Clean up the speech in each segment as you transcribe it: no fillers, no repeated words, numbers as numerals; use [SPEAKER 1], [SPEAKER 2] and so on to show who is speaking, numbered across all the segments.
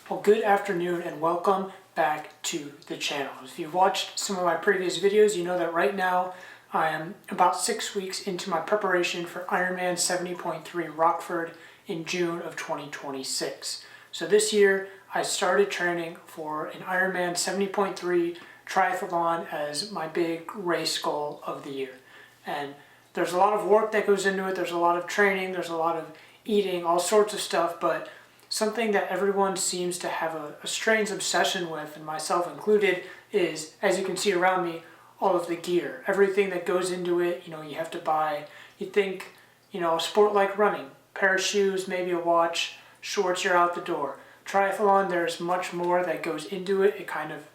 [SPEAKER 1] Well, good afternoon and welcome back to the channel. If you've watched some of my previous videos, you know that right now I am about 6 weeks into my preparation for Ironman 70.3 Rockford in June of 2026. So this year I started training for an Ironman 70.3 triathlon as my big race goal of the year. And there's a lot of work that goes into it, there's a lot of training, there's a lot of eating, all sorts of stuff, but something that everyone seems to have a strange obsession with, and myself included, is, as you can see around me, all of the gear. Everything that goes into it, you have to buy, you'd think, a sport like running, pair of shoes, maybe a watch, shorts, you're out the door. Triathlon, there's much more that goes into it. It kind of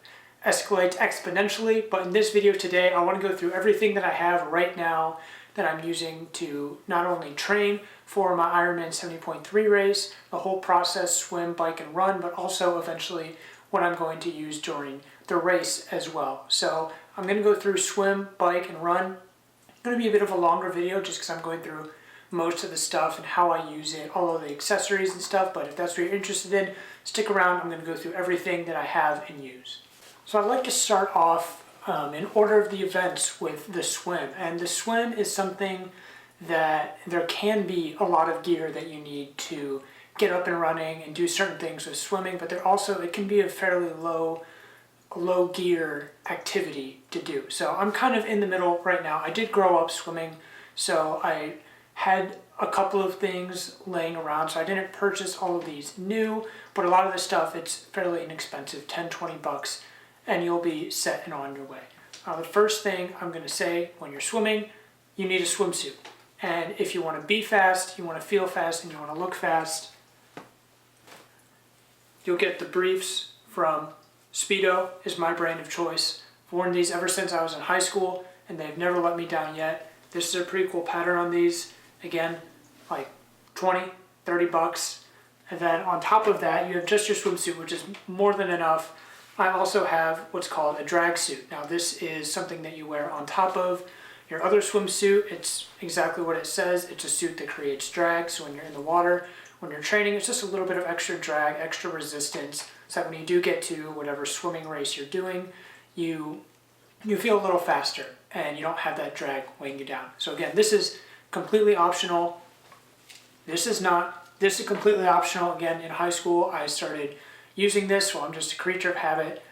[SPEAKER 1] escalates exponentially, but in this video today, I want to go through everything that I have right now that I'm using to not only train for my Ironman 70.3 race, the whole process, swim, bike, and run, but also eventually what I'm going to use during the race as well. So I'm going to go through swim, bike, and run. It's going to be a bit of a longer video just because I'm going through most of the stuff and how I use it, all of the accessories and stuff, but if that's what you're interested in, stick around. I'm going to go through everything that I have and use. So I'd like to start off in order of the events with the swim. And the swim is something that there can be a lot of gear that you need to get up and running and do certain things with swimming, but it can be a fairly low gear activity to do. So I'm kind of in the middle right now. I did grow up swimming, so I had a couple of things laying around, so I didn't purchase all of these new, but a lot of the stuff, it's fairly inexpensive, 10, 20 bucks, and you'll be set and on your way. The first thing I'm going to say, when you're swimming, you need a swimsuit. And if you want to be fast, you want to feel fast, and you want to look fast, you'll get the briefs from Speedo, is my brand of choice. I've worn these ever since I was in high school, and they've never let me down yet. This is a pretty cool pattern on these. Again, like 20, 30 bucks. And then on top of that, you have just your swimsuit, which is more than enough. I also have what's called a drag suit. Now this is something that you wear on top of your other swimsuit. It's exactly what it says. It's a suit that creates drag, so when you're in the water, when you're training, it's just a little bit of extra drag, extra resistance, so that when you do get to whatever swimming race you're doing, you feel a little faster and you don't have that drag weighing you down. So again, this is completely optional. This is completely optional. Again, in high school, I started using this, so I'm just a creature of habit,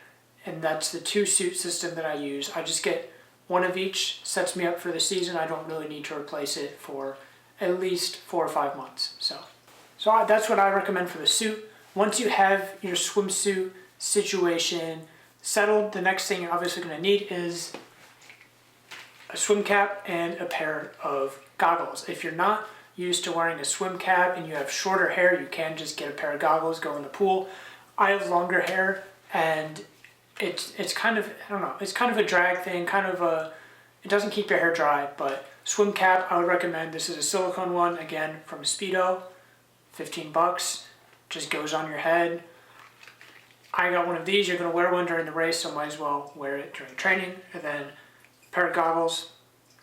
[SPEAKER 1] and that's the two suit system that I use. I just get one of each, sets me up for the season. I don't really need to replace it for at least 4 or 5 months. So that's what I recommend for the suit. Once you have your swimsuit situation settled, the next thing you're obviously going to need is a swim cap and a pair of goggles. If you're not used to wearing a swim cap and you have shorter hair, you can just get a pair of goggles, go in the pool. I have longer hair, and it's kind of, I don't know, it's kind of a drag thing, it doesn't keep your hair dry, but swim cap, I would recommend. This is a silicone one, again, from Speedo, 15 bucks, just goes on your head. I got one of these. You're going to wear one during the race, so might as well wear it during training. And then a pair of goggles,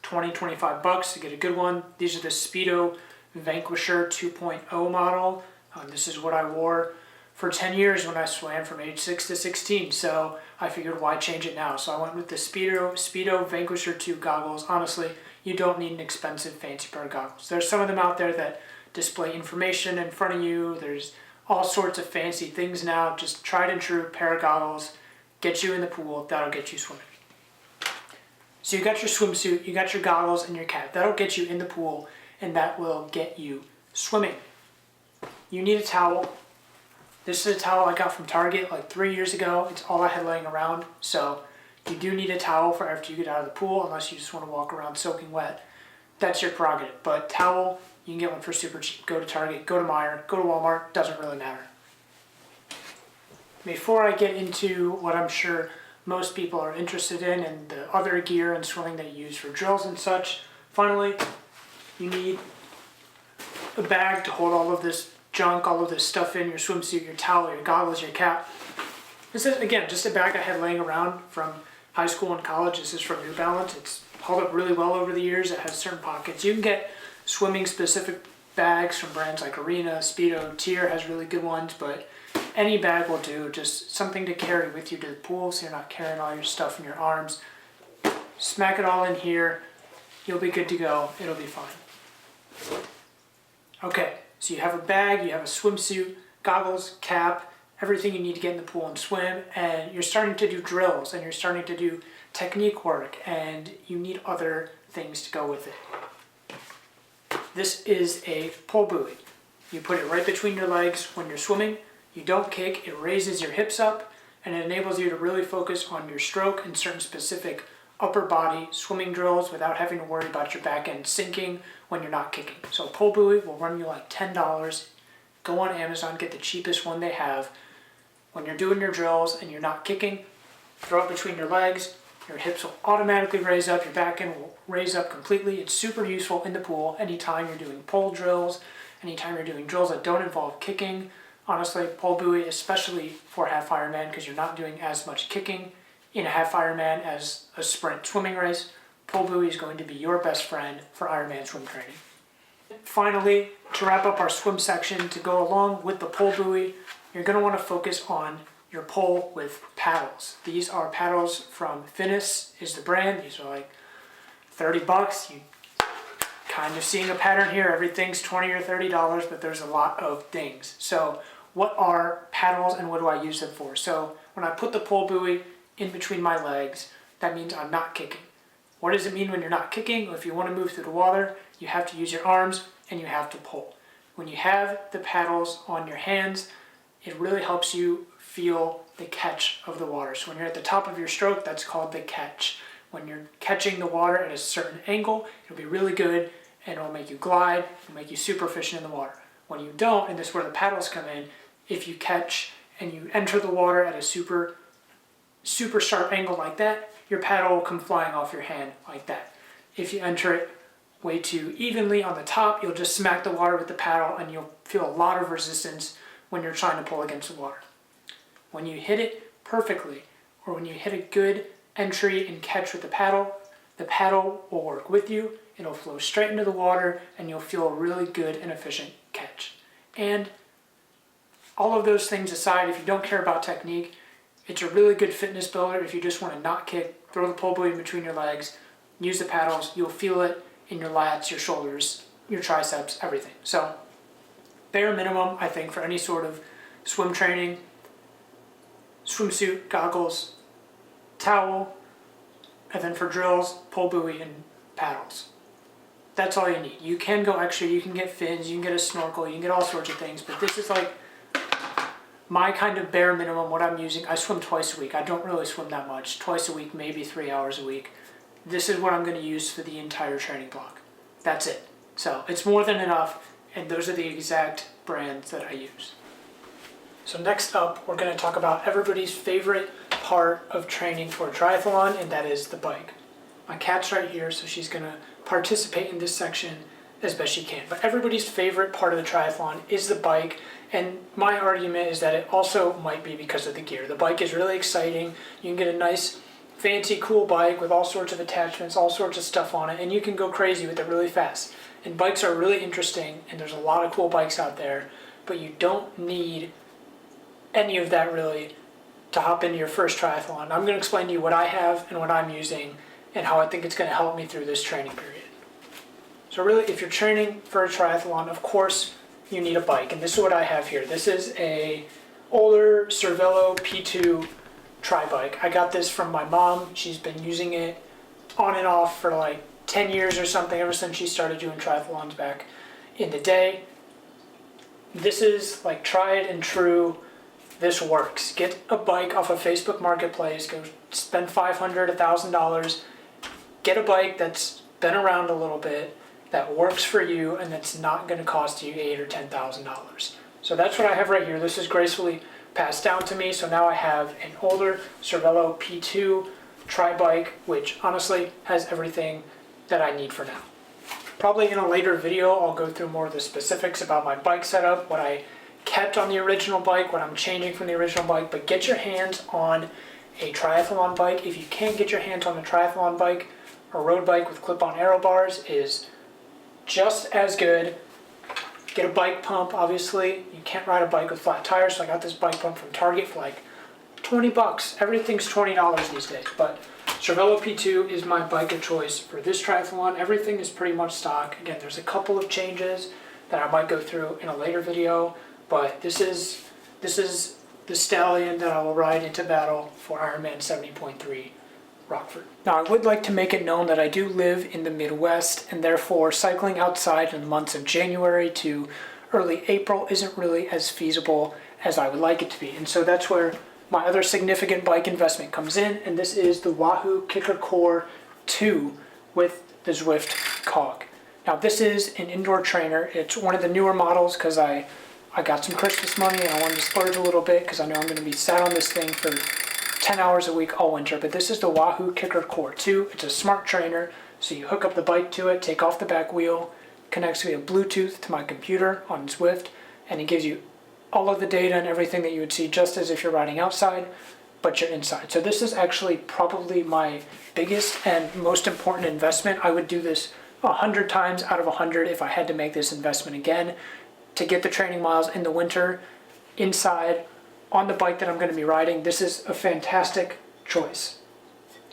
[SPEAKER 1] 20, 25 bucks to get a good one. These are the Speedo Vanquisher 2.0 model. This is what I wore for 10 years when I swam from age 6 to 16, so I figured why change it now. So I went with the Speedo Vanquisher 2 goggles. Honestly, you don't need an expensive fancy pair of goggles. There's some of them out there that display information in front of you. There's all sorts of fancy things now. Just tried and true pair of goggles, get you in the pool, that'll get you swimming. So you got your swimsuit, you got your goggles and your cap. That'll get you in the pool, and that will get you swimming. You need a towel. This is a towel I got from Target like 3 years ago. It's all I had laying around. So you do need a towel for after you get out of the pool, unless you just want to walk around soaking wet. That's your prerogative. But towel, you can get one for super cheap. Go to Target, go to Meijer, go to Walmart, doesn't really matter. Before I get into what I'm sure most people are interested in and the other gear and swimming that you use for drills and such, finally, you need a bag to hold all of this junk, all of this stuff in, your swimsuit, your towel, your goggles, your cap. This is, again, just a bag I had laying around from high school and college. This is from New Balance. It's held up really well over the years. It has certain pockets. You can get swimming specific bags from brands like Arena, Speedo, Tier has really good ones, but any bag will do, just something to carry with you to the pool so you're not carrying all your stuff in your arms. Smack it all in here, you'll be good to go, it'll be fine. Okay, so you have a bag, you have a swimsuit, goggles, cap, everything you need to get in the pool and swim, and you're starting to do drills and you're starting to do technique work, and you need other things to go with it. This is a pole buoy. You put it right between your legs when you're swimming. You don't kick, it raises your hips up, and it enables you to really focus on your stroke and certain specific upper body swimming drills without having to worry about your back end sinking when you're not kicking. So a pole buoy will run you like $10. Go on Amazon, get the cheapest one they have. When you're doing your drills and you're not kicking, throw it between your legs, your hips will automatically raise up, your back end will raise up completely. It's super useful in the pool anytime you're doing pole drills, anytime you're doing drills that don't involve kicking. Honestly, pole buoy, especially for half Ironman, because you're not doing as much kicking in a half Ironman as a sprint swimming race, pole buoy is going to be your best friend for Ironman swim training. Finally, to wrap up our swim section, to go along with the pole buoy, you're going to want to focus on your pole with paddles. These are paddles from Finis is the brand. These are like $30. You kind of seeing a pattern here. Everything's $20 or $30, but there's a lot of things. So what are paddles and what do I use them for? So when I put the pole buoy in between my legs, that means I'm not kicking. What does it mean when you're not kicking? Well, if you want to move through the water, you have to use your arms and you have to pull. When you have the paddles on your hands, it really helps you feel the catch of the water. So when you're at the top of your stroke, that's called the catch. When you're catching the water at a certain angle, it'll be really good and it'll make you glide, it'll make you super efficient in the water. When you don't, and this is where the paddles come in, if you catch and you enter the water at a super sharp angle like that, your paddle will come flying off your hand like that. If you enter it way too evenly on the top, you'll just smack the water with the paddle and you'll feel a lot of resistance when you're trying to pull against the water. When you hit it perfectly, or when you hit a good entry and catch with the paddle will work with you, it'll flow straight into the water, and you'll feel a really good and efficient catch. And all of those things aside, if you don't care about technique, it's a really good fitness builder. If you just want to not kick, throw the pole buoy in between your legs, use the paddles, you'll feel it in your lats, your shoulders, your triceps, everything. So bare minimum, I think, for any sort of swim training, swimsuit, goggles, towel, and then for drills, pole buoy and paddles. That's all you need. You can go extra, you can get fins, you can get a snorkel, you can get all sorts of things, but this is like my kind of bare minimum, what I'm using. I swim twice a week. I don't really swim that much. Twice a week, maybe 3 hours a week. This is what I'm going to use for the entire training block. That's it. So it's more than enough, and those are the exact brands that I use. So next up, we're going to talk about everybody's favorite part of training for a triathlon, and that is the bike. My cat's right here, so she's going to participate in this section as best she can. But everybody's favorite part of the triathlon is the bike, and my argument is that it also might be because of the gear. The bike is really exciting. You can get a nice, fancy, cool bike with all sorts of attachments, all sorts of stuff on it, and you can go crazy with it really fast. And bikes are really interesting, and there's a lot of cool bikes out there, but you don't need any of that really to hop into your first triathlon. I'm going to explain to you what I have and what I'm using and how I think it's going to help me through this training period. So really, if you're training for a triathlon, of course you need a bike, and this is what I have here. This is a older Cervelo P2 tri-bike. I got this from my mom. She's been using it on and off for like 10 years or something, ever since she started doing triathlons back in the day. This is like tried and true. This works. Get a bike off of Facebook Marketplace, go spend $500, $1,000, get a bike that's been around a little bit, that works for you, and that's not going to cost you $8,000 or $10,000. So that's what I have right here. This is gracefully passed down to me, so now I have an older Cervelo P2 tri-bike, which honestly has everything that I need for now. Probably in a later video, I'll go through more of the specifics about my bike setup, what I kept on the original bike, what I'm changing from the original bike, but get your hands on a triathlon bike. If you can't get your hands on a triathlon bike, a road bike with clip-on aero bars is just as good, Get a bike pump, obviously. You can't ride a bike with flat tires, so I got this bike pump from Target for like 20 bucks. Everything's $20 these days, but Cervelo P2 is my bike of choice for this triathlon. Everything is pretty much stock. Again, there's a couple of changes that I might go through in a later video, but this is the stallion that I will ride into battle for Ironman 70.3 Rockford. Now, I would like to make it known that I do live in the Midwest, and therefore cycling outside in the months of January to early April isn't really as feasible as I would like it to be. And so that's where my other significant bike investment comes in, and this is the Wahoo Kicker Core 2 with the Zwift cog. Now, this is an indoor trainer. It's one of the newer models because I got some Christmas money and I wanted to splurge a little bit because I know I'm going to be sat on this thing for 10 hours a week all winter. But this is the Wahoo Kicker Core 2. It's a smart trainer, so you hook up the bike to it, take off the back wheel, connects via Bluetooth to my computer on Zwift, and it gives you all of the data and everything that you would see just as if you're riding outside, but you're inside. So this is actually probably my biggest and most important investment. I would do this 100 times out of 100 if I had to make this investment again to get the training miles in the winter inside on the bike that I'm going to be riding. This is a fantastic choice.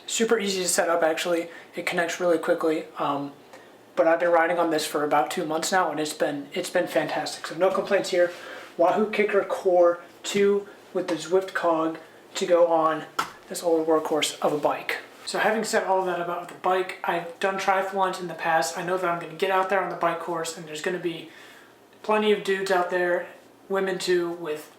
[SPEAKER 1] Super easy to set up, actually. It connects really quickly. But I've been riding on this for about 2 months now, and it's been fantastic. So no complaints here. Wahoo Kicker Core 2 with the Zwift cog to go on this old workhorse of a bike. So having said all of that about the bike, I've done triathlons in the past. I know that I'm going to get out there on the bike course, and there's going to be plenty of dudes out there, women too, with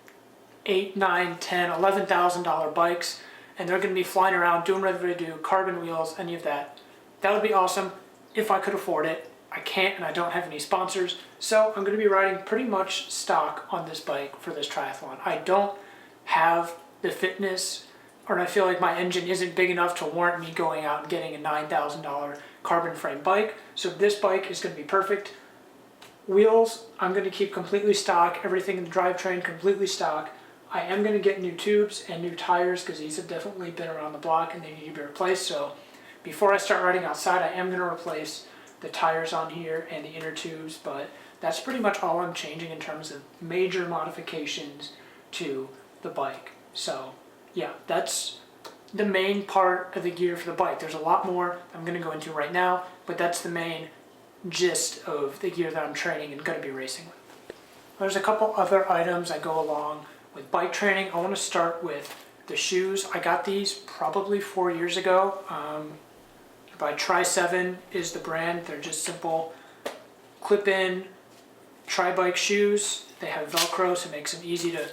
[SPEAKER 1] $8, $9, $10, $11,000 bikes, and they're going to be flying around doing whatever they do, carbon wheels, any of that. That would be awesome if I could afford it. I can't, and I don't have any sponsors, so I'm going to be riding pretty much stock on this bike for this triathlon. I don't have the fitness, or I feel like my engine isn't big enough to warrant me going out and getting a $9,000 carbon frame bike, so this bike is going to be perfect. Wheels, I'm going to keep completely stock, everything in the drivetrain completely stock. I am going to get new tubes and new tires because these have definitely been around the block and they need to be replaced, so before I start riding outside, I am going to replace the tires on here and the inner tubes, but that's pretty much all I'm changing in terms of major modifications to the bike. So yeah, that's the main part of the gear for the bike. There's a lot more I'm going to go into right now, but that's the main gist of the gear that I'm training and going to be racing with. There's a couple other items I go along with bike training. I want to start with the shoes. I got these probably 4 years ago. By Tri7 is the brand. They're just simple clip-in tri-bike shoes. They have Velcro, so it makes them easy to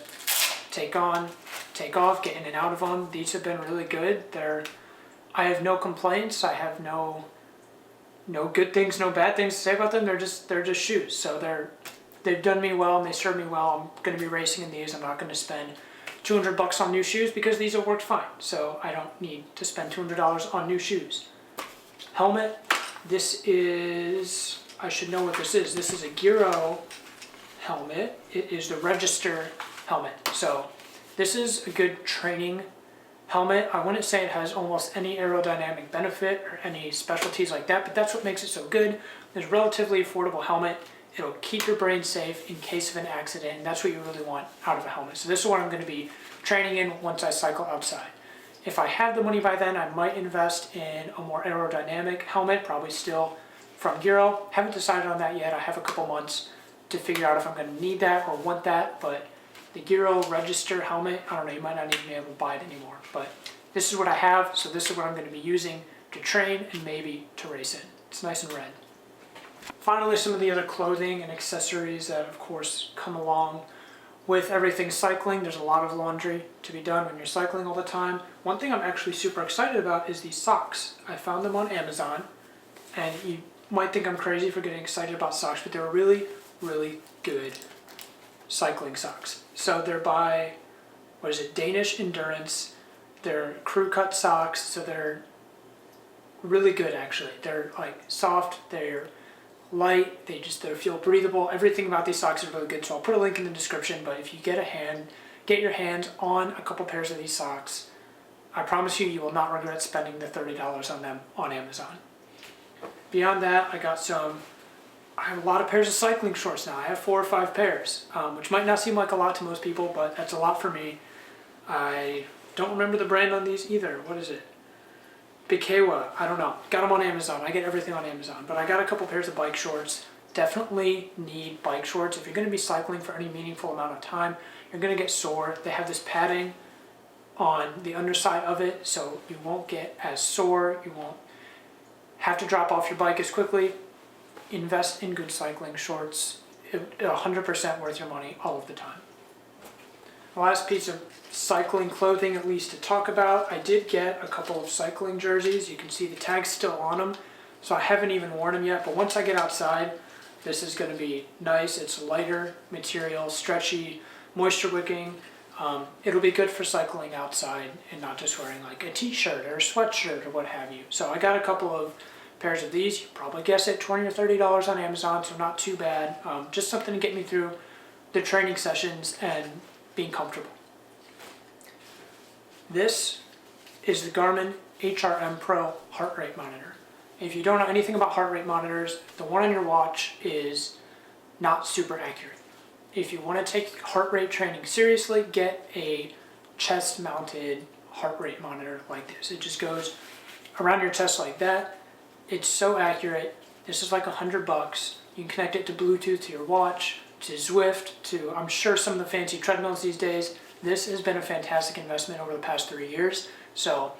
[SPEAKER 1] take on, take off, get in and out of them. These have been really good. I have no complaints. I have no good things, no bad things to say about them. They're just shoes. So they've done me well and they serve me well. I'm going to be racing in these. I'm not going to spend $200 on new shoes because these have worked fine. So I don't need to spend $200 on new shoes. Helmet, this is, I should know what this is. This is a Giro helmet. It is the Register helmet. So this is a good training helmet. I wouldn't say it has almost any aerodynamic benefit or any specialties like that, but that's what makes it so good. It's a relatively affordable helmet. It'll keep your brain safe in case of an accident, and that's what you really want out of a helmet. So this is what I'm going to be training in once I cycle outside. If I have the money by then, I might invest in a more aerodynamic helmet, probably still from Giro. Haven't decided on that yet. I have a couple months to figure out if I'm going to need that or want that, but the Giro Register helmet, I don't know, you might not even be able to buy it anymore, but this is what I have, so this is what I'm going to be using to train and maybe to race in. It's nice and red. Finally, some of the other clothing and accessories that, of course, come along with everything cycling. There's a lot of laundry to be done when you're cycling all the time. One thing I'm actually super excited about is these socks. I found them on Amazon, and you might think I'm crazy for getting excited about socks, but they're really, really good cycling socks. So they're by, Danish Endurance. They're crew cut socks, so they're really good actually. They're like soft, they're light, they feel breathable. Everything about these socks is really good, so I'll put a link in the description, but if you get your hands on a couple pairs of these socks, I promise you will not regret spending the $30 on them on Amazon. Beyond that, I got some I have a lot of pairs of cycling shorts now. I have 4 or 5 pairs, which might not seem like a lot to most people, but that's a lot for me. I don't remember the brand on these either. What is it? Bikewa. I don't know. Got them on Amazon. I get everything on Amazon. But I got a couple pairs of bike shorts. Definitely need bike shorts. If you're going to be cycling for any meaningful amount of time, you're going to get sore. They have this padding on the underside of it, so you won't get as sore. You won't have to drop off your bike as quickly. Invest in good cycling shorts. 100% worth your money all of the time. The last piece of cycling clothing, at least to talk about, I did get a couple of cycling jerseys. You can see the tag's still on them, so I haven't even worn them yet, but once I get outside, this is going to be nice. It's lighter material, stretchy, moisture wicking. It'll be good for cycling outside and not just wearing like a t-shirt or a sweatshirt or what have you. So I got a couple of pairs of these. You probably guess it, $20 or $30 on Amazon, so not too bad. Just something to get me through the training sessions and being comfortable. This is the Garmin HRM Pro heart rate monitor. If you don't know anything about heart rate monitors, the one on your watch is not super accurate. If you want to take heart rate training seriously, get a chest-mounted heart rate monitor like this. It just goes around your chest like that. It's so accurate. This is like $100. You can connect it to Bluetooth to your watch, to Zwift, to I'm sure some of the fancy treadmills these days. This has been a fantastic investment over the past 3 years. So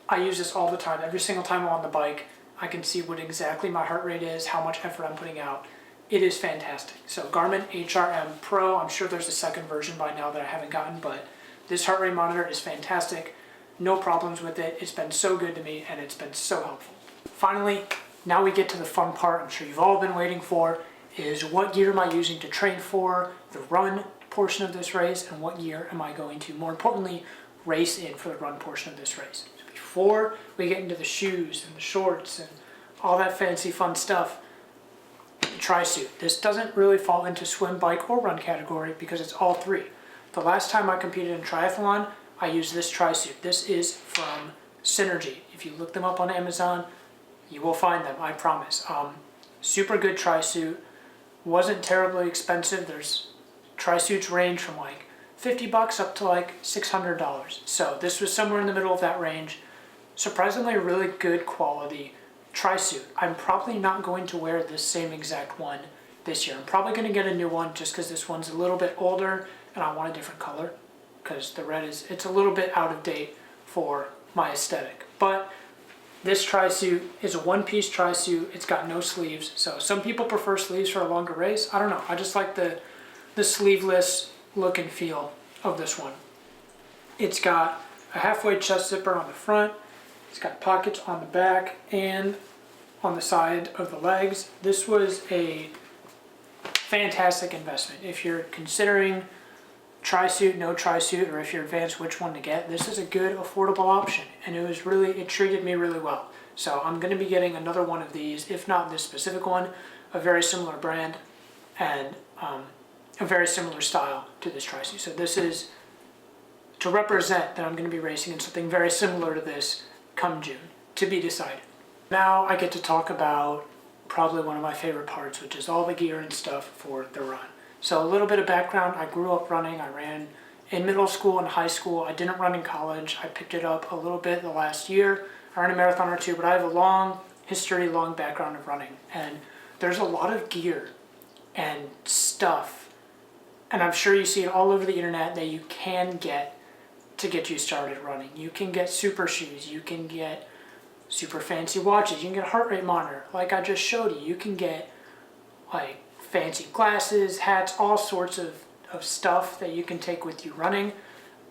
[SPEAKER 1] I use this all the time. Every single time I'm on the bike, I can see what exactly my heart rate is, how much effort I'm putting out. It is fantastic. So Garmin HRM Pro, I'm sure there's a second version by now that I haven't gotten, but this heart rate monitor is fantastic. No problems with it. It's been so good to me and it's been so helpful. Finally, now we get to the fun part I'm sure you've all been waiting for, is what gear am I using to train for the run portion of this race, and what gear am I going to, more importantly, race in for the run portion of this race. So before we get into the shoes and the shorts and all that fancy fun stuff, the tri-suit. This doesn't really fall into swim, bike, or run category because it's all three. The last time I competed in triathlon, I used this tri-suit. This is from Synergy. If you look them up on Amazon, you will find them, I promise. Super good tri-suit. Wasn't terribly expensive. There's tri-suits range from like $50 up to like $600. So this was somewhere in the middle of that range. Surprisingly really good quality tri-suit. I'm probably not going to wear this same exact one this year. I'm probably going to get a new one just because this one's a little bit older and I want a different color because the red it's a little bit out of date for my aesthetic. But this tri-suit is a one-piece tri-suit. It's got no sleeves. So some people prefer sleeves for a longer race. I don't know. I just like the sleeveless look and feel of this one. It's got a halfway chest zipper on the front. It's got pockets on the back and on the side of the legs. This was a fantastic investment. If you're considering tri-suit, no tri-suit, or if you're advanced which one to get, this is a good affordable option, and it treated me really well. So I'm going to be getting another one of these, if not this specific one, a very similar brand and a very similar style to this tri-suit. So this is to represent that I'm going to be racing in something very similar to this come June, to be decided. Now I get to talk about probably one of my favorite parts, which is all the gear and stuff for the run. So a little bit of background, I grew up running. I ran in middle school and high school. I didn't run in college. I picked it up a little bit the last year. I ran a marathon or two, but I have a long history, long background of running. And there's a lot of gear and stuff, and I'm sure you see it all over the internet, that you can get to get you started running. You can get super shoes. You can get super fancy watches. You can get a heart rate monitor like I just showed you. You can get like fancy glasses, hats, all sorts of stuff that you can take with you running.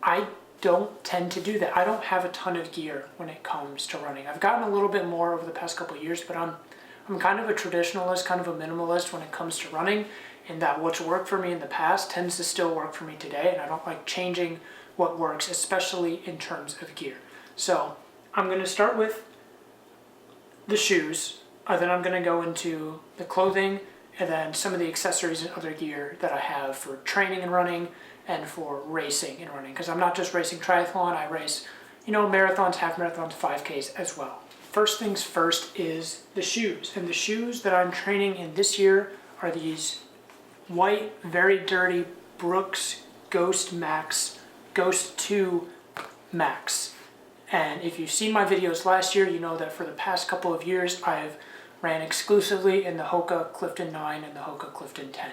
[SPEAKER 1] I don't tend to do that. I don't have a ton of gear when it comes to running. I've gotten a little bit more over the past couple of years, but I'm kind of a traditionalist, kind of a minimalist when it comes to running, in that what's worked for me in the past tends to still work for me today, and I don't like changing what works, especially in terms of gear. So I'm going to start with the shoes, and then I'm going to go into the clothing, and then some of the accessories and other gear that I have for training and running and for racing and running. Because I'm not just racing triathlon, I race, marathons, half marathons, 5Ks as well. first things first is the shoes. And the shoes that I'm training in this year are these white, very dirty Brooks Ghost Max, Ghost 2 Max. And if you've seen my videos last year, you know that for the past couple of years, I've ran exclusively in the Hoka Clifton 9 and the Hoka Clifton 10.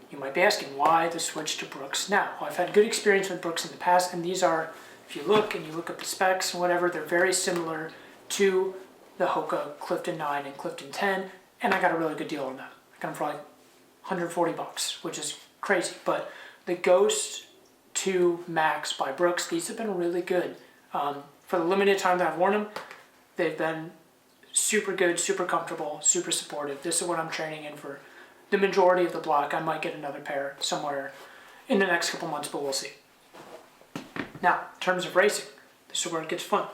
[SPEAKER 1] You might be asking, why the switch to Brooks now? Well, I've had good experience with Brooks in the past, and these are, if you look and you look up the specs and whatever, they're very similar to the Hoka Clifton 9 and Clifton 10, and I got a really good deal on that. I got them for like $140, which is crazy. But the Ghost 2 Max by Brooks, these have been really good. For the limited time that I've worn them, they've been super good, super comfortable, super supportive. This is what I'm training in for the majority of the block. I might get another pair somewhere in the next couple months, but we'll see. Now, in terms of racing, this is where it gets fun.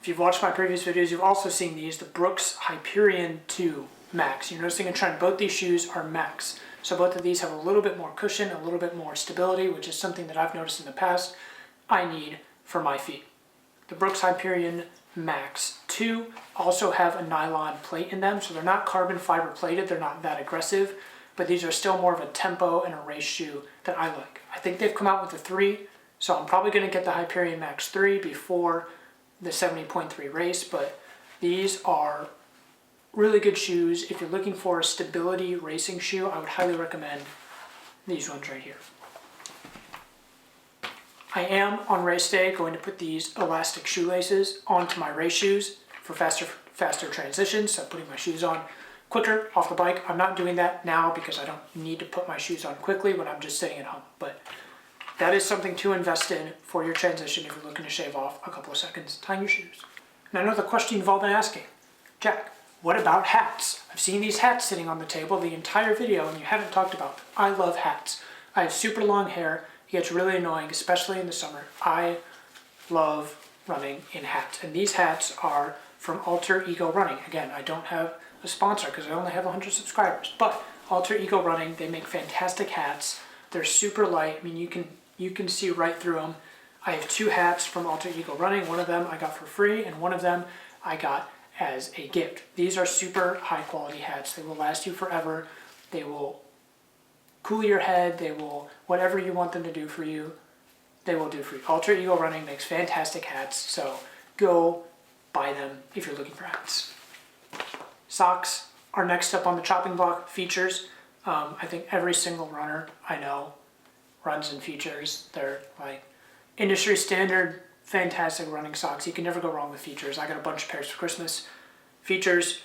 [SPEAKER 1] If you've watched my previous videos, you've also seen these, the Brooks Hyperion 2 Max. You're noticing a trend. Both these shoes are Max. So both of these have a little bit more cushion, a little bit more stability, which is something that I've noticed in the past I need for my feet. The Brooks Hyperion Max 2 also have a nylon plate in them, so they're not carbon fiber plated, they're not that aggressive, but these are still more of a tempo and a race shoe that I like. I think they've come out with the 3, so I'm probably going to get the Hyperion Max 3 before the 70.3 race, but these are really good shoes. If you're looking for a stability racing shoe, I would highly recommend these ones right here. I am, on race day, going to put these elastic shoelaces onto my race shoes for faster transitions, so putting my shoes on quicker off the bike. I'm not doing that now because I don't need to put my shoes on quickly when I'm just sitting at home, but that is something to invest in for your transition if you're looking to shave off a couple of seconds tying your shoes. And I know the question you've all been asking, Jack, what about hats? I've seen these hats sitting on the table the entire video and you haven't talked about them. I love hats. I have super long hair. It gets really annoying, especially in the summer. I love running in hats. And these hats are from Alter Ego Running. Again, I don't have a sponsor because I only have 100 subscribers. But Alter Ego Running, they make fantastic hats. They're super light. I mean, you can see right through them. I have 2 hats from Alter Ego Running. One of them I got for free, and one of them I got as a gift. These are super high quality hats. They will last you forever. They will cool your head. They will, whatever you want them to do for you, they will do for you. Alter Ego Running makes fantastic hats, so go buy them if you're looking for hats. Socks are next up on the chopping block. Features. I think every single runner I know runs in Features. They're like industry standard, fantastic running socks. You can never go wrong with Features. I got a bunch of pairs for Christmas. Features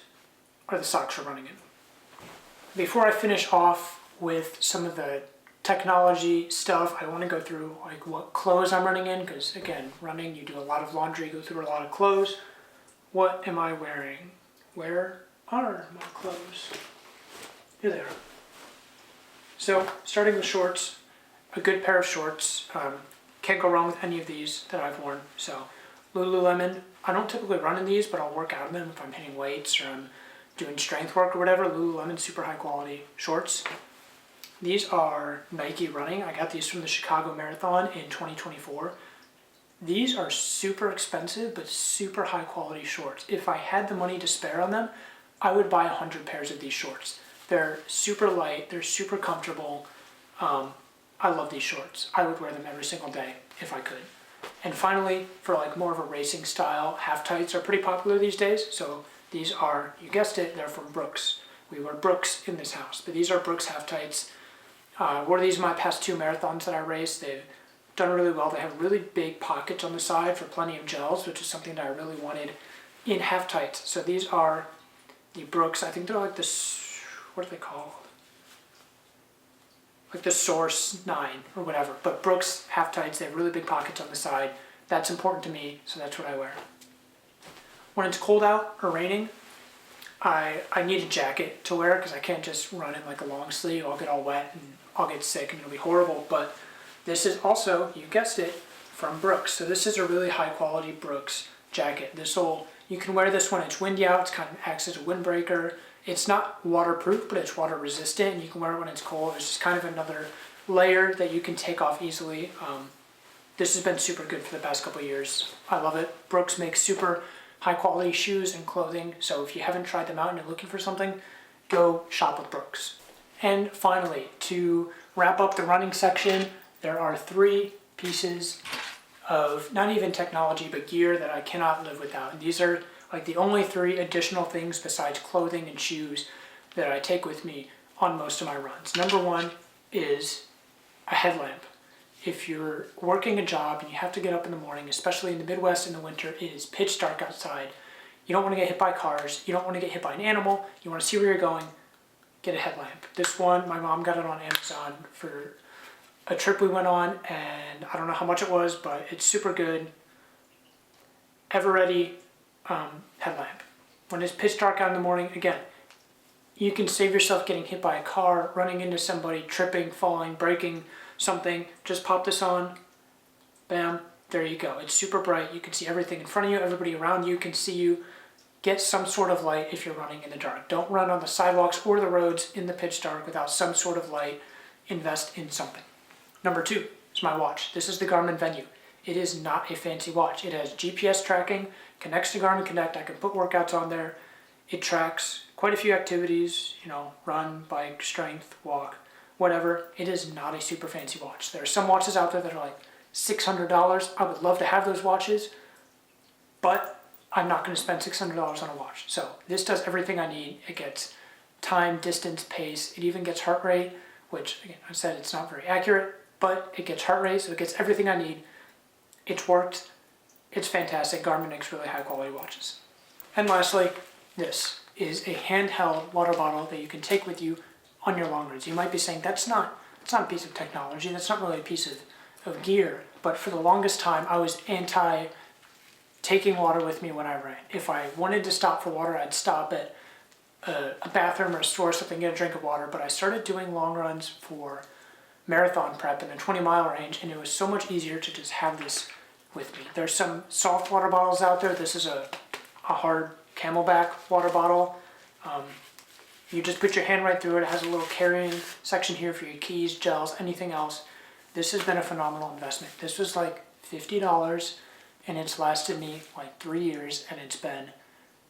[SPEAKER 1] are the socks we're running in. Before I finish off with some of the technology stuff, I want to go through like what clothes I'm running in, because again, running, you do a lot of laundry, go through a lot of clothes. What am I wearing? Where are my clothes? Here they are. So, starting with shorts, a good pair of shorts. Can't go wrong with any of these that I've worn. So, Lululemon, I don't typically run in these, but I'll work out in them if I'm hitting weights or I'm doing strength work or whatever. Lululemon, super high quality shorts. These are Nike running. I got these from the Chicago Marathon in 2024. These are super expensive, but super high quality shorts. If I had the money to spare on them, I would buy 100 pairs of these shorts. They're super light, they're super comfortable. I love these shorts. I would wear them every single day if I could. And finally, for like more of a racing style, half tights are pretty popular these days. So these are, you guessed it, they're from Brooks. We wear Brooks in this house, but these are Brooks half tights. I wore these in my past 2 marathons that I raced. They've done really well. They have really big pockets on the side for plenty of gels, which is something that I really wanted in half tights. So these are the Brooks. I think they're like this, what are they called? Like the Source 9 or whatever. But Brooks half tights, they have really big pockets on the side. That's important to me, so that's what I wear. When it's cold out or raining, I need a jacket to wear because I can't just run in like a long sleeve. I'll get all wet and I'll get sick and it'll be horrible. But this is also, you guessed it, from Brooks. So this is a really high quality Brooks jacket. You can wear this when it's windy out. It's kind of acts as a windbreaker. It's not waterproof, but it's water resistant. And you can wear it when it's cold. It's just kind of another layer that you can take off easily. This has been super good for the past couple of years. I love it. Brooks makes super high quality shoes and clothing. So if you haven't tried them out and you're looking for something, go shop with Brooks. And finally, to wrap up the running section, there are 3 pieces of not even technology but gear that I cannot live without. And these are like the only 3 additional things besides clothing and shoes that I take with me on most of my runs. Number 1 is a headlamp. If you're working a job and you have to get up in the morning, especially in the Midwest in the winter, it is pitch dark outside. You don't want to get hit by cars. You don't want to get hit by an animal. You want to see where you're going. Get a headlamp. This one, my mom got it on Amazon for a trip we went on, and I don't know how much it was, but it's super good. Ever-ready headlamp. When it's pitch dark out in the morning, again, you can save yourself getting hit by a car, running into somebody, tripping, falling, breaking something. Just pop this on, bam, there you go. It's super bright. You can see everything in front of you. Everybody around you can see you. Get some sort of light if you're running in the dark. Don't run on the sidewalks or the roads in the pitch dark without some sort of light. Invest in something. Number 2 is my watch. This is the Garmin Venue. It is not a fancy watch. It has GPS tracking, connects to Garmin Connect. I can put workouts on there. It tracks quite a few activities, run, bike, strength, walk, whatever. It is not a super fancy watch. There are some watches out there that are like $600. I would love to have those watches, but I'm not going to spend $600 on a watch. So this does everything I need. It gets time, distance, pace. It even gets heart rate, which again, I said it's not very accurate, but it gets heart rate, so it gets everything I need. It's worked. It's fantastic. Garmin makes really high quality watches. And lastly, this is a handheld water bottle that you can take with you on your long runs. You might be saying, that's not a piece of technology. That's not really a piece of gear. But for the longest time, I was anti taking water with me when I ran. If I wanted to stop for water, I'd stop at a bathroom or a store or something, get a drink of water. But I started doing long runs for marathon prep in the 20-mile range, and it was so much easier to just have this with me. There's some soft water bottles out there. This is a hard Camelback water bottle. You just put your hand right through it. It has a little carrying section here for your keys, gels, anything else. This has been a phenomenal investment. This was like $50, and it's lasted me like 3 years, and it's been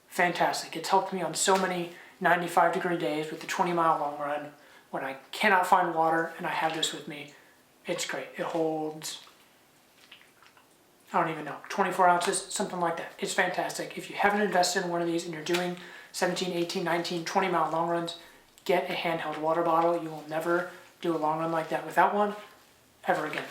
[SPEAKER 1] fantastic. It's helped me on so many 95-degree days with the 20-mile long run when I cannot find water and I have this with me. It's great. It holds, I don't even know, 24 ounces, something like that. It's fantastic. If you haven't invested in one of these and you're doing 17, 18, 19, 20-mile long runs, get a handheld water bottle. You will never do a long run like that without one, ever again.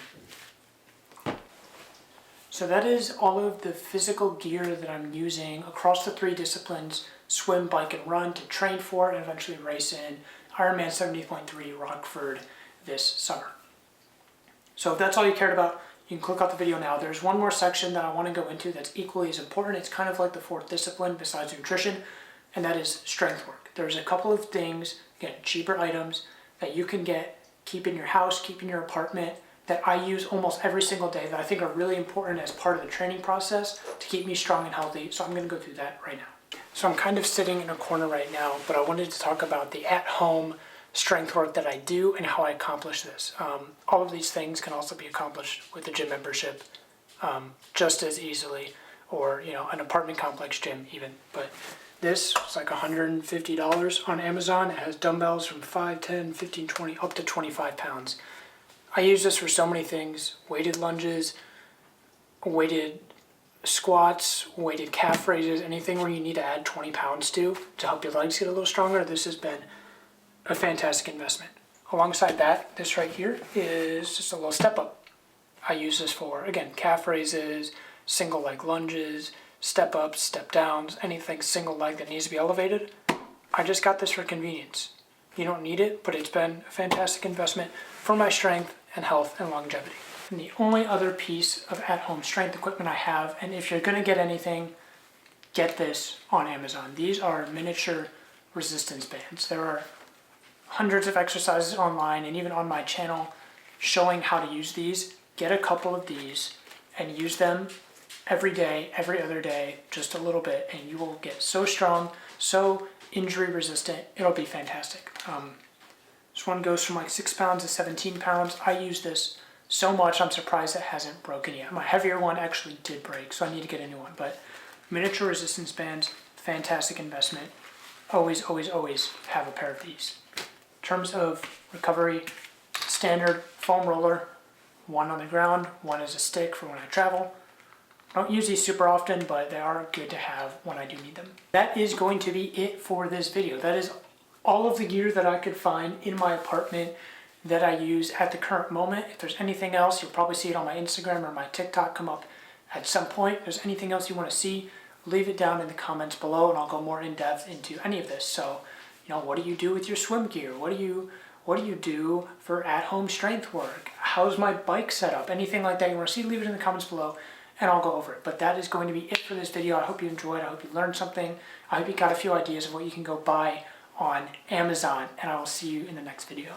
[SPEAKER 1] So that is all of the physical gear that I'm using across the 3 disciplines, swim, bike, and run, to train for and eventually race in Ironman 70.3 Rockford this summer. So if that's all you cared about, you can click off the video now. There's one more section that I want to go into that's equally as important. It's kind of like the 4th discipline besides nutrition, and that is strength work. There's a couple of things, again, cheaper items that you can get, keep in your house, keep in your apartment, that I use almost every single day that I think are really important as part of the training process to keep me strong and healthy. So I'm going to go through that right now. So I'm kind of sitting in a corner right now, but I wanted to talk about the at-home strength work that I do and how I accomplish this. All of these things can also be accomplished with a gym membership just as easily, or an apartment complex gym even. But this is like $150 on Amazon. It has dumbbells from 5, 10, 15, 20, up to 25 pounds. I use this for so many things: weighted lunges, weighted squats, weighted calf raises, anything where you need to add 20 pounds to help your legs get a little stronger. This has been a fantastic investment. Alongside that, this right here is just a little step up. I use this for, again, calf raises, single leg lunges, step ups, step downs, anything single leg that needs to be elevated. I just got this for convenience. You don't need it, but it's been a fantastic investment for my strength and health and longevity. And the only other piece of at-home strength equipment I have, and if you're going to get anything, get this on Amazon. These are miniature resistance bands. There are hundreds of exercises online and even on my channel showing how to use these. Get a couple of these and use them every day, every other day, just a little bit, and you will get so strong, so injury resistant. It'll be fantastic. This one goes from like 6 pounds to 17 pounds. I use this so much, I'm surprised it hasn't broken yet. My heavier one actually did break, so I need to get a new one. But Miniature resistance bands, fantastic investment. Always, always, always have a pair of these. In terms of recovery, standard foam roller, one on the ground, one as a stick for when I travel. I don't use these super often, but they are good to have when I do need them. That is going to be it for this video. That is all of the gear that I could find in my apartment that I use at the current moment. If there's anything else, you'll probably see it on my Instagram or my TikTok come up at some point. If there's anything else you want to see, leave it down in the comments below and I'll go more in depth into any of this. So, what do you do with your swim gear? What do you do for at-home strength work? How's my bike set up? Anything like that you want to see, leave it in the comments below and I'll go over it. But that is going to be it for this video. I hope you enjoyed. I hope you learned something. I hope you got a few ideas of what you can go buy on Amazon, and I will see you in the next video.